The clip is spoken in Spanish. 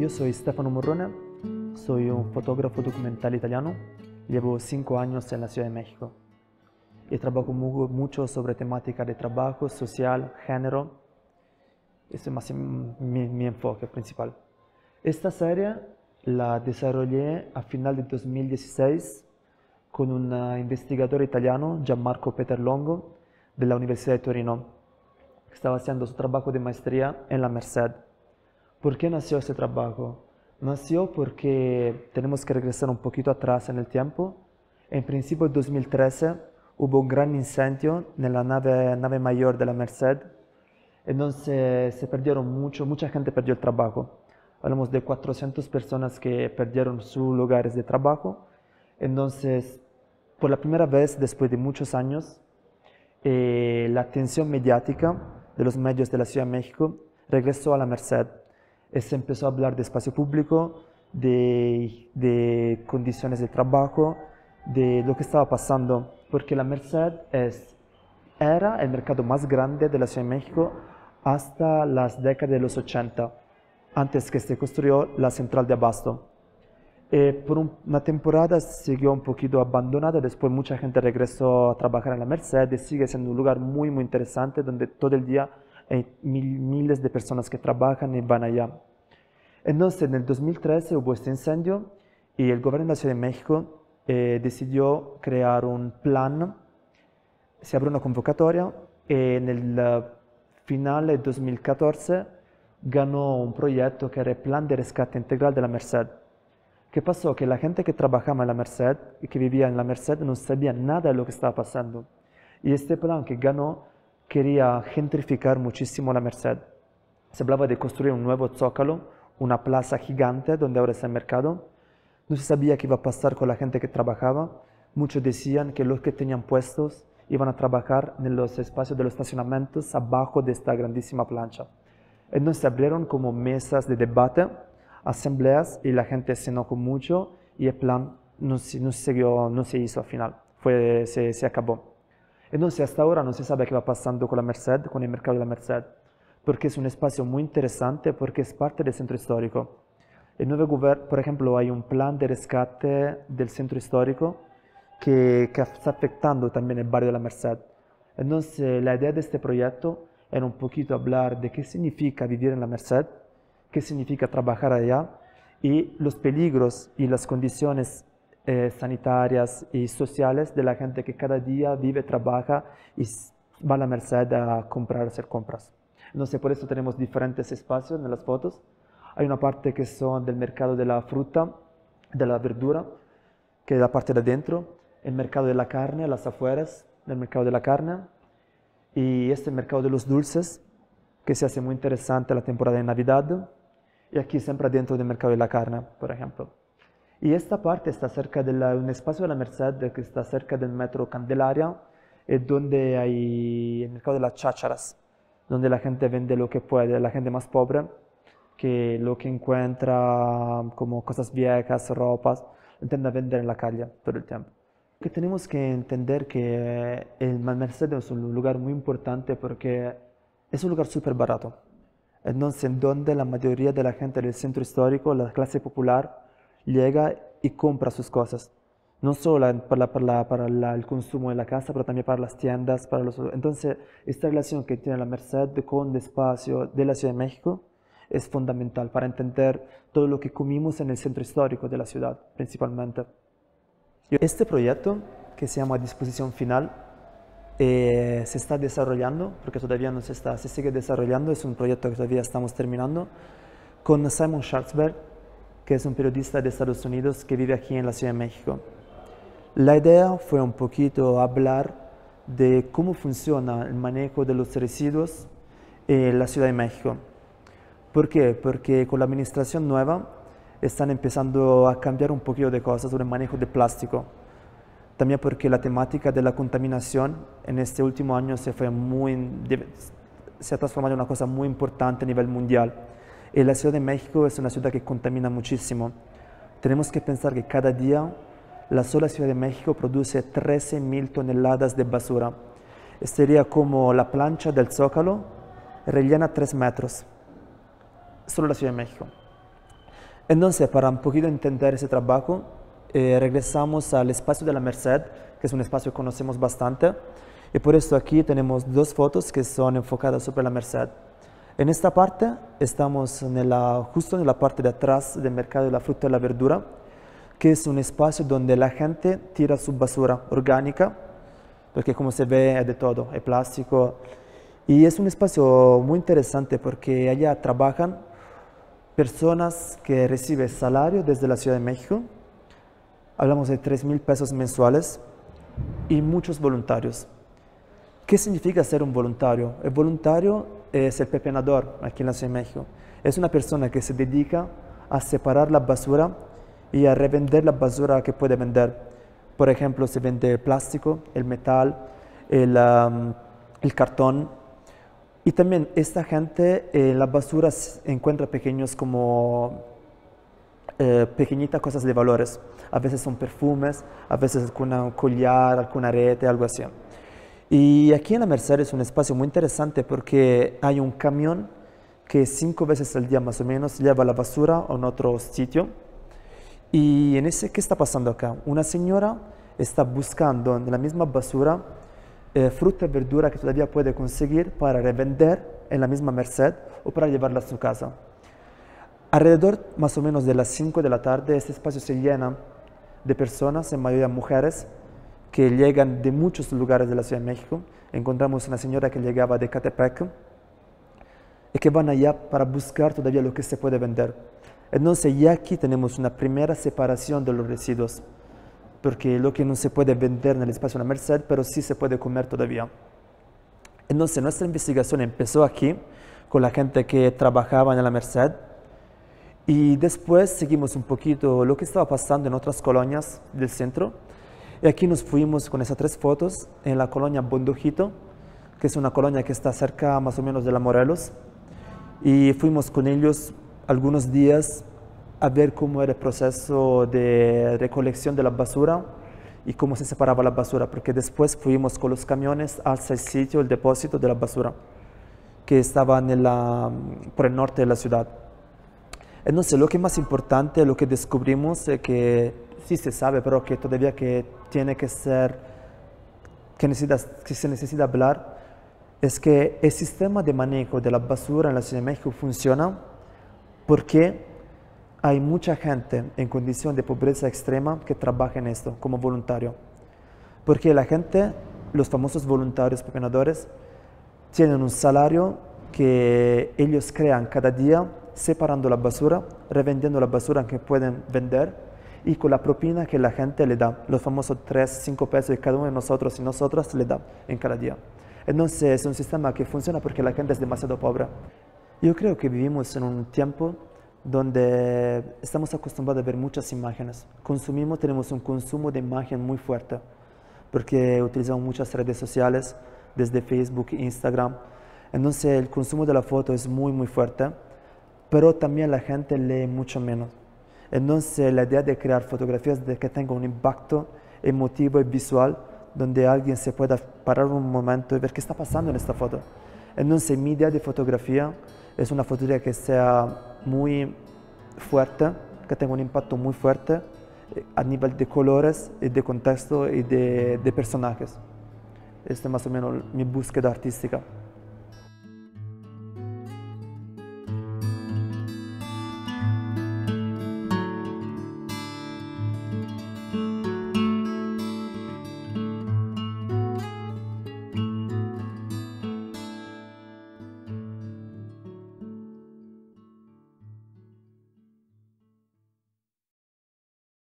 Io soy Stefano Morrone, soy un fotógrafo documental italiano, llevo 5 años en la Ciudad de México y trabajo mucho sobre temática de trabajo, social, género. Ese es más mi enfoque principal. Esta serie la desarrollé a final de 2016 con un investigador italiano, Gianmarco Peterlongo, de la Universidad de Torino, que estaba haciendo su trabajo de maestría en la Merced. ¿Por qué nació ese trabajo? Nació porque tenemos que regresar un poquito atrás en el tiempo. En principio, en 2013, hubo un gran incendio en la nave mayor de la Merced. Entonces se perdieron mucha gente perdió el trabajo. Hablamos de 400 personas que perdieron sus lugares de trabajo. Entonces, por la primera vez después de muchos años, la atención mediática de los medios de la Ciudad de México regresó a la Merced. Se empezó a hablar de espacio público, de condiciones de trabajo, de lo que estaba pasando, porque la Merced era el mercado más grande de la Ciudad de México hasta las décadas de los 80, antes que se construyó la central de abasto. Por una temporada siguió un poquito abandonada, después mucha gente regresó a trabajar en la Merced y sigue siendo un lugar muy interesante donde todo el día hay miles de personas que trabajan y van allá. Entonces, en el 2013 hubo este incendio y el gobierno de la Ciudad de México decidió crear un plan. Se abrió una convocatoria y en el final de 2014 ganó un proyecto que era el Plan de Rescate Integral de la Merced. ¿Qué pasó? Que la gente que trabajaba en la Merced y que vivía en la Merced no sabía nada de lo que estaba pasando. Y este plan que ganó quería gentrificar muchísimo la Merced. Se hablaba de construir un nuevo zócalo, una plaza gigante donde ahora está el mercado. No se sabía qué iba a pasar con la gente que trabajaba. Muchos decían que los que tenían puestos iban a trabajar en los espacios de los estacionamientos abajo de esta grandísima plancha. Entonces se abrieron como mesas de debate, asambleas, y la gente se enojó mucho y el plan no se hizo al final, se acabó. Entonces hasta ahora no se sabe qué va pasando con la Merced, con el mercado de la Merced, porque es un espacio muy interesante, porque es parte del centro histórico. El nuevo gobierno, por ejemplo, hay un plan de rescate del centro histórico que está afectando también el barrio de la Merced. Entonces la idea de este proyecto era un poquito hablar de qué significa vivir en la Merced, qué significa trabajar allá y los peligros y las condiciones sanitarias y sociales de la gente que cada día vive, trabaja y va a la Merced a hacer compras. Entonces por eso tenemos diferentes espacios en las fotos. Hay una parte que son del mercado de la fruta, de la verdura, que es la parte de adentro, el mercado de la carne, las afueras del mercado de la carne, y este mercado de los dulces, que se hace muy interesante la temporada de Navidad, y aquí siempre adentro del mercado de la carne, por ejemplo. Y esta parte está cerca de un espacio de la Merced que está cerca del metro Candelaria, donde hay el mercado de las chácharas, donde la gente vende lo que puede, la gente más pobre, que lo que encuentra como cosas viejas, ropas, lo intenta vender en la calle todo el tiempo. Que tenemos que entender que el Merced es un lugar muy importante porque es un lugar súper barato. Entonces, en donde la mayoría de la gente del centro histórico, la clase popular, llega y compra sus cosas. No solo para el consumo de la casa, pero también para las tiendas. Entonces, esta relación que tiene la Merced con el espacio de la Ciudad de México es fundamental para entender todo lo que comimos en el centro histórico de la ciudad, principalmente. Este proyecto, que se llama Disposición Final, se está desarrollando, porque todavía no se sigue desarrollando, es un proyecto que todavía estamos terminando, con Simon Schwarzberg, que es un periodista de Estados Unidos que vive aquí en la Ciudad de México. La idea fue un poquito hablar de cómo funciona el manejo de los residuos en la Ciudad de México. ¿Por qué? Porque con la administración nueva están empezando a cambiar un poquito de cosas sobre el manejo de plástico. También porque la temática de la contaminación en este último año se ha transformado en una cosa muy importante a nivel mundial. Y la Ciudad de México es una ciudad que contamina muchísimo. Tenemos que pensar que cada día la sola Ciudad de México produce 13.000 toneladas de basura. Sería como la plancha del Zócalo rellena 3 metros. Solo la Ciudad de México. Entonces, para un poquito entender ese trabajo, regresamos al espacio de la Merced, que es un espacio que conocemos bastante, y por eso aquí tenemos dos fotos que son enfocadas sobre la Merced. En esta parte estamos justo en la parte de atrás del mercado de la fruta y la verdura, que es un espacio donde la gente tira su basura orgánica, porque como se ve es de todo, es plástico, y es un espacio muy interesante porque allá trabajan personas que reciben salario desde la Ciudad de México, hablamos de 3,000 pesos mensuales, y muchos voluntarios. ¿Qué significa ser un voluntario? El voluntario es el pepenador aquí en la Ciudad de México. Es una persona que se dedica a separar la basura y a revender la basura que puede vender. Por ejemplo, se vende el plástico, el metal, el cartón. Y también esta gente en la basura encuentra pequeños como pequeñitas cosas de valores. A veces son perfumes, a veces un collar, algún arete, algo así. Y aquí en la Merced es un espacio muy interesante porque hay un camión que 5 veces al día más o menos lleva la basura a un otro sitio. Y ¿qué está pasando acá? Una señora está buscando en la misma basura fruta y verdura que todavía puede conseguir para revender en la misma Merced o para llevarla a su casa. Alrededor más o menos de las 5 de la tarde este espacio se llena de personas, en mayoría mujeres, que llegan de muchos lugares de la Ciudad de México. Encontramos una señora que llegaba de Catepec y que van allá para buscar todavía lo que se puede vender. Entonces ya aquí tenemos una primera separación de los residuos, porque lo que no se puede vender en el espacio de la Merced, pero sí se puede comer todavía. Entonces nuestra investigación empezó aquí, con la gente que trabajaba en la Merced, y después seguimos un poquito lo que estaba pasando en otras colonias del centro. Y aquí nos fuimos con esas 3 fotos en la colonia Bondojito, que es una colonia que está cerca más o menos de la Morelos. Y fuimos con ellos algunos días a ver cómo era el proceso de recolección de la basura y cómo se separaba la basura, porque después fuimos con los camiones hacia el sitio, el depósito de la basura, que estaba por el norte de la ciudad. Entonces, lo que es más importante, lo que descubrimos es que sí se sabe, pero que todavía que tiene que ser, que se necesita hablar, es que el sistema de manejo de la basura en la Ciudad de México funciona porque hay mucha gente en condición de pobreza extrema que trabaja en esto como voluntario. Porque la gente, los famosos voluntarios pepenadores, tienen un salario que ellos crean cada día separando la basura, revendiendo la basura que pueden vender y con la propina que la gente le da, los famosos 3, 5 pesos que cada uno de nosotros y nosotras le da en cada día. Entonces es un sistema que funciona porque la gente es demasiado pobre. Yo creo que vivimos en un tiempo donde estamos acostumbrados a ver muchas imágenes. Tenemos un consumo de imagen muy fuerte porque utilizamos muchas redes sociales, desde Facebook, Instagram. Entonces el consumo de la foto es muy, muy fuerte, pero también la gente lee mucho menos. Entonces la idea de crear fotografías que tengan un impacto emotivo y visual, donde alguien se pueda parar un momento y ver qué está pasando en esta foto. Entonces mi idea de fotografía es una fotografía que sea muy fuerte, que tenga un impacto muy fuerte a nivel de colores, y de contexto y de personajes. Esta es más o menos mi búsqueda artística.